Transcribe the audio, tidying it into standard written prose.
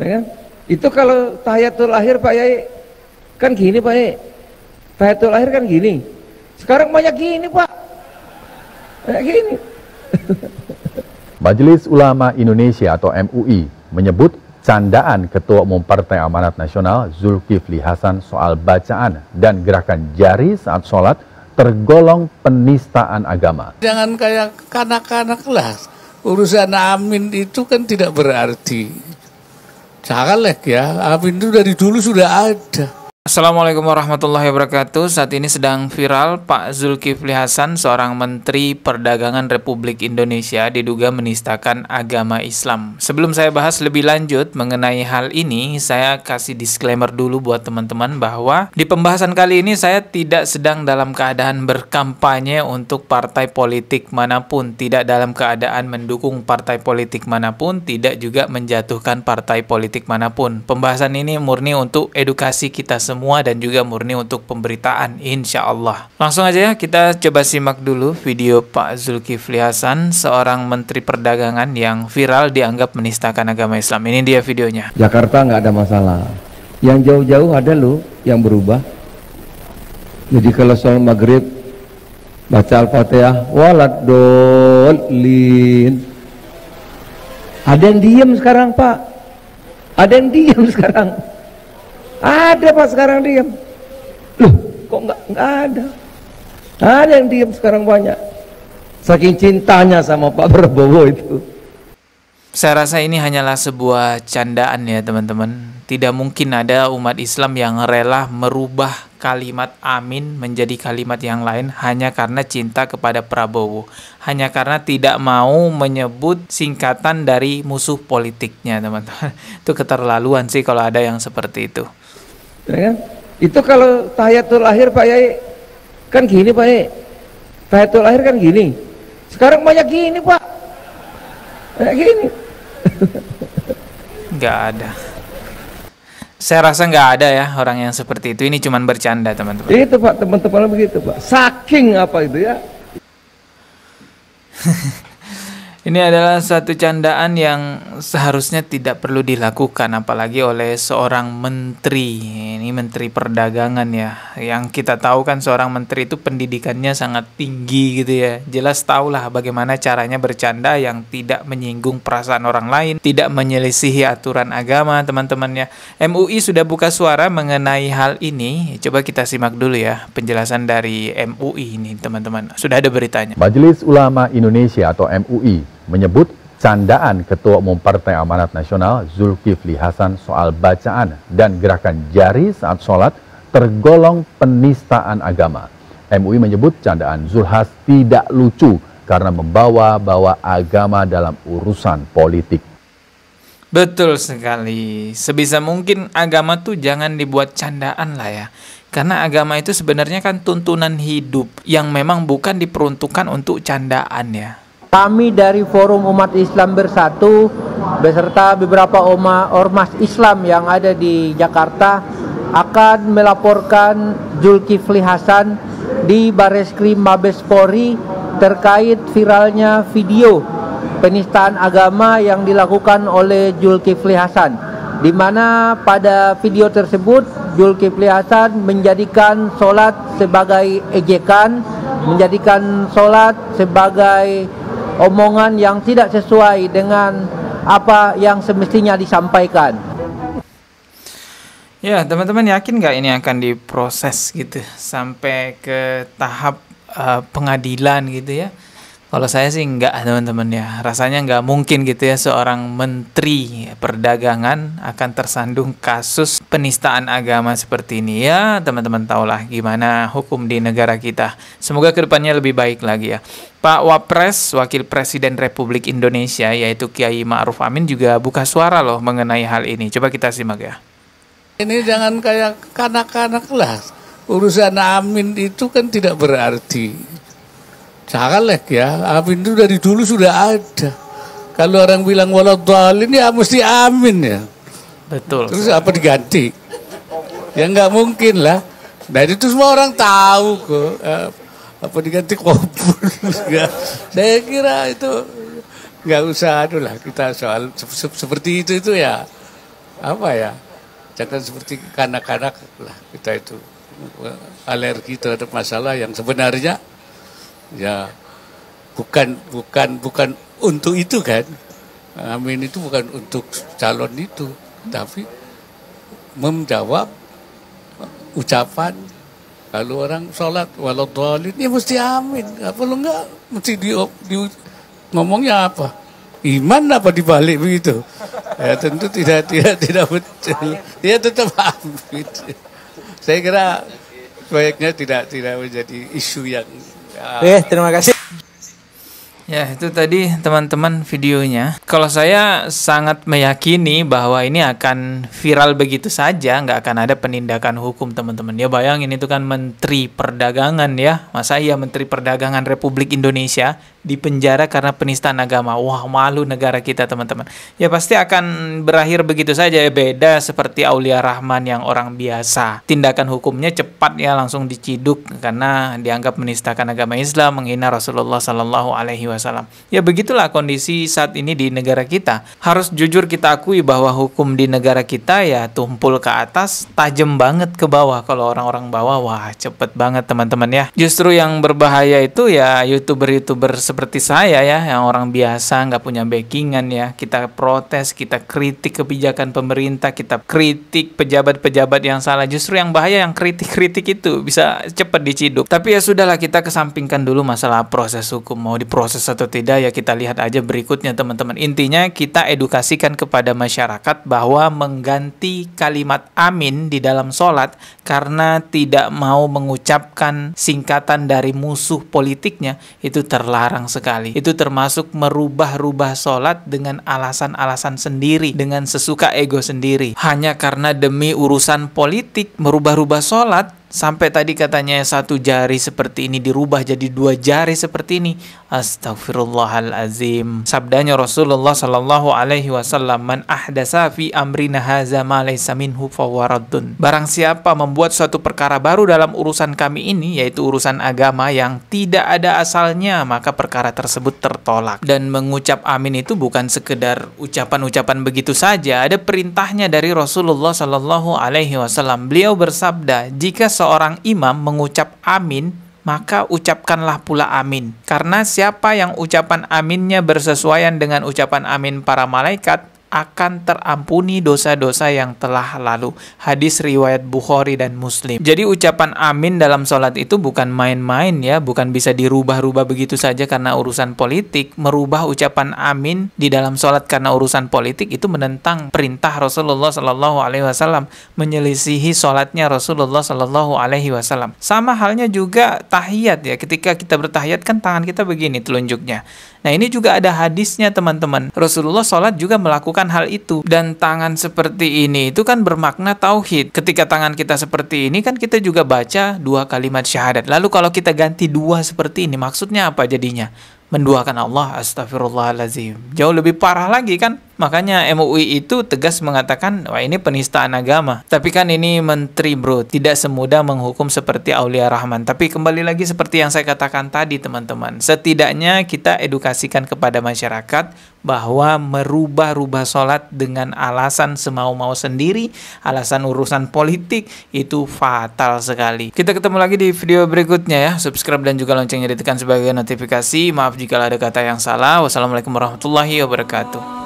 Ya kan? Itu kalau tahiyatul akhir Pak Yai kan gini Pak Yai, tahiyatul akhir kan gini. Sekarang banyak gini Pak, banyak gini. Majelis Ulama Indonesia atau MUI menyebut candaan Ketua Umum Partai Amanat Nasional Zulkifli Hasan soal bacaan dan gerakan jari saat sholat tergolong penistaan agama. Jangan kayak kanak-kanak lah, urusan amin itu kan tidak berarti. Caleg ya, amin itu dari dulu sudah ada. Assalamualaikum warahmatullahi wabarakatuh. Saat ini sedang viral Pak Zulkifli Hasan, seorang Menteri Perdagangan Republik Indonesia, diduga menistakan agama Islam. Sebelum saya bahas lebih lanjut mengenai hal ini, saya kasih disclaimer dulu buat teman-teman bahwa di pembahasan kali ini saya tidak sedang dalam keadaan berkampanye untuk partai politik manapun, tidak dalam keadaan mendukung partai politik manapun, tidak juga menjatuhkan partai politik manapun. Pembahasan ini murni untuk edukasi kita semua dan juga murni untuk pemberitaan, insya Allah. Langsung aja ya, kita coba simak dulu video Pak Zulkifli Hasan, seorang Menteri Perdagangan yang viral dianggap menistakan agama Islam. Ini dia videonya. Jakarta nggak ada masalah, yang jauh-jauh ada loh yang berubah. Jadi kalau soal maghrib baca Al-Fatihah waladolin, ada yang diem sekarang Pak, ada yang diem sekarang. Ada Pak sekarang diam. Loh, kok nggak ada? Ada yang diam sekarang banyak. Saking cintanya sama Pak Prabowo itu. Saya rasa ini hanyalah sebuah candaan ya teman-teman. Tidak mungkin ada umat Islam yang rela merubah kalimat amin menjadi kalimat yang lain hanya karena cinta kepada Prabowo. Hanya karena tidak mau menyebut singkatan dari musuh politiknya, teman-teman. Itu keterlaluan sih kalau ada yang seperti itu. Ya kan? Itu kalau tahiyatul akhir Pak Yai kan gini Pak Yai, tahiyatul akhir kan gini. Sekarang banyak gini Pak, banyak gini. Nggak ada. Saya rasa nggak ada ya orang yang seperti itu. Ini cuma bercanda teman-teman. Itu Pak, teman-teman begitu Pak. Saking apa itu ya? Ini adalah satu candaan yang seharusnya tidak perlu dilakukan, apalagi oleh seorang menteri. Ini menteri perdagangan ya. Yang kita tahu kan seorang menteri itu pendidikannya sangat tinggi gitu ya. Jelas tahulah bagaimana caranya bercanda yang tidak menyinggung perasaan orang lain, tidak menyelisihi aturan agama, teman-temannya. MUI sudah buka suara mengenai hal ini. Coba kita simak dulu ya penjelasan dari MUI ini, teman-teman. Sudah ada beritanya. Majelis Ulama Indonesia atau MUI menyebut candaan Ketua Umum Partai Amanat Nasional Zulkifli Hasan soal bacaan dan gerakan jari saat sholat tergolong penistaan agama. MUI menyebut candaan Zulhas tidak lucu karena membawa-bawa agama dalam urusan politik. Betul sekali. Sebisa mungkin agama tuh jangan dibuat candaan lah ya. Karena agama itu sebenarnya kan tuntunan hidup yang memang bukan diperuntukkan untuk candaan ya. Kami dari Forum Umat Islam Bersatu beserta beberapa ormas Islam yang ada di Jakarta akan melaporkan Zulkifli Hasan di Bareskrim Mabes Polri terkait viralnya video penistaan agama yang dilakukan oleh Zulkifli Hasan, di mana pada video tersebut Zulkifli Hasan menjadikan sholat sebagai ejekan, menjadikan sholat sebagai omongan yang tidak sesuai dengan apa yang semestinya disampaikan. Ya, teman-teman yakin nggak ini akan diproses gitu sampai ke tahap pengadilan gitu ya? Kalau saya sih nggak, teman-teman ya. Rasanya nggak mungkin gitu ya seorang menteri perdagangan akan tersandung kasus penistaan agama seperti ini. Ya, teman-teman tahulah gimana hukum di negara kita. Semoga kedepannya lebih baik lagi ya. Pak Wapres, Wakil Presiden Republik Indonesia, yaitu Kiai Ma'ruf Amin juga buka suara loh mengenai hal ini. Coba kita simak ya. Ini jangan kayak kanak-kanak lah, urusan amin itu kan tidak berarti. Caleg ya, amin itu dari dulu sudah ada. Kalau orang bilang waladhalin ya mesti amin ya. Betul. Terus apa diganti? Ya nggak mungkin lah. Nah itu semua orang tahu kok. Apa diganti kubur? Saya kira itu nggak usah lah kita soal seperti itu ya. apa ya, jangan seperti kanak-kanak lah kita itu alergi terhadap masalah yang sebenarnya ya bukan untuk itu kan. Amin itu bukan untuk calon itu, tapi menjawab ucapan. Kalau orang sholat waladhdallin ya mesti amin. Kalau enggak mesti di ngomongnya apa? Iman apa dibalik begitu? Ya tentu tidak betul. Ya tetap amin. Saya kira baiknya tidak menjadi isu yang Terima kasih. Ya, itu tadi teman-teman videonya. Kalau saya sangat meyakini bahwa ini akan viral begitu saja, nggak akan ada penindakan hukum teman-teman. Ya bayangin itu kan Menteri Perdagangan ya. Masa iya Menteri Perdagangan Republik Indonesia dipenjara karena penistaan agama. Wah, malu negara kita teman-teman. Ya pasti akan berakhir begitu saja. Beda seperti Aulia Rahman yang orang biasa. Tindakan hukumnya cepat ya, langsung diciduk karena dianggap menistakan agama Islam, menghina Rasulullah Sallallahu Alaihi Wasallam. Ya begitulah kondisi saat ini di negara kita. Harus jujur kita akui bahwa hukum di negara kita ya tumpul ke atas, tajam banget ke bawah. Kalau orang-orang bawah, wah cepet banget teman-teman ya. Justru yang berbahaya itu ya youtuber-youtuber seperti saya ya, yang orang biasa nggak punya backingan ya. Kita protes, kita kritik kebijakan pemerintah, kita kritik pejabat-pejabat yang salah. Justru yang bahaya yang kritik-kritik itu bisa cepat diciduk. Tapi ya sudahlah, kita kesampingkan dulu masalah proses hukum. Mau diproses atau tidak ya kita lihat aja berikutnya teman-teman. Intinya kita edukasikan kepada masyarakat bahwa mengganti kalimat amin di dalam sholat karena tidak mau mengucapkan singkatan dari musuh politiknya itu terlarang sekali. Itu termasuk merubah-rubah sholat dengan alasan-alasan sendiri, dengan sesuka ego sendiri. Hanya karena demi urusan politik merubah-rubah sholat. Sampai tadi katanya satu jari seperti ini dirubah jadi dua jari seperti ini. Astagfirullahalazim. Sabdanya Rasulullah Sallallahu Alaihi Wasallam, "Man ahdasa fi amrina haza ma laysa minhu fawaradun." Barang siapa membuat suatu perkara baru dalam urusan kami ini, yaitu urusan agama yang tidak ada asalnya, maka perkara tersebut tertolak. Dan mengucap amin itu bukan sekedar ucapan-ucapan begitu saja. Ada perintahnya dari Rasulullah Sallallahu Alaihi Wasallam. Beliau bersabda, jika seorang imam mengucap amin, maka ucapkanlah pula amin. Karena siapa yang ucapan aminnya bersesuaian dengan ucapan amin para malaikat, akan terampuni dosa-dosa yang telah lalu. Hadis riwayat Bukhari dan Muslim. Jadi ucapan amin dalam sholat itu bukan main-main ya, bukan bisa dirubah-rubah begitu saja karena urusan politik. Merubah ucapan amin di dalam sholat karena urusan politik itu menentang perintah Rasulullah Sallallahu Alaihi Wasallam, menyelisihi sholatnya Rasulullah Sallallahu Alaihi Wasallam. Sama halnya juga tahiyat ya, ketika kita bertahiyat kan tangan kita begini telunjuknya. Nah ini juga ada hadisnya teman-teman. Rasulullah sholat juga melakukan hal itu. Dan tangan seperti ini itu kan bermakna tauhid. Ketika tangan kita seperti ini kan kita juga baca dua kalimat syahadat. Lalu kalau kita ganti dua seperti ini, maksudnya apa jadinya? Menduakan Allah, astagfirullahaladzim. Jauh lebih parah lagi kan? Makanya MUI itu tegas mengatakan, wah ini penistaan agama. Tapi kan ini menteri bro, tidak semudah menghukum seperti Aulia Rahman. Tapi kembali lagi seperti yang saya katakan tadi teman-teman. Setidaknya kita edukasikan kepada masyarakat bahwa merubah-rubah sholat dengan alasan semau-mau sendiri, alasan urusan politik, itu fatal sekali. Kita ketemu lagi di video berikutnya ya. Subscribe dan juga loncengnya ditekan sebagai notifikasi. Maaf jika ada kata yang salah. Wassalamualaikum warahmatullahi wabarakatuh.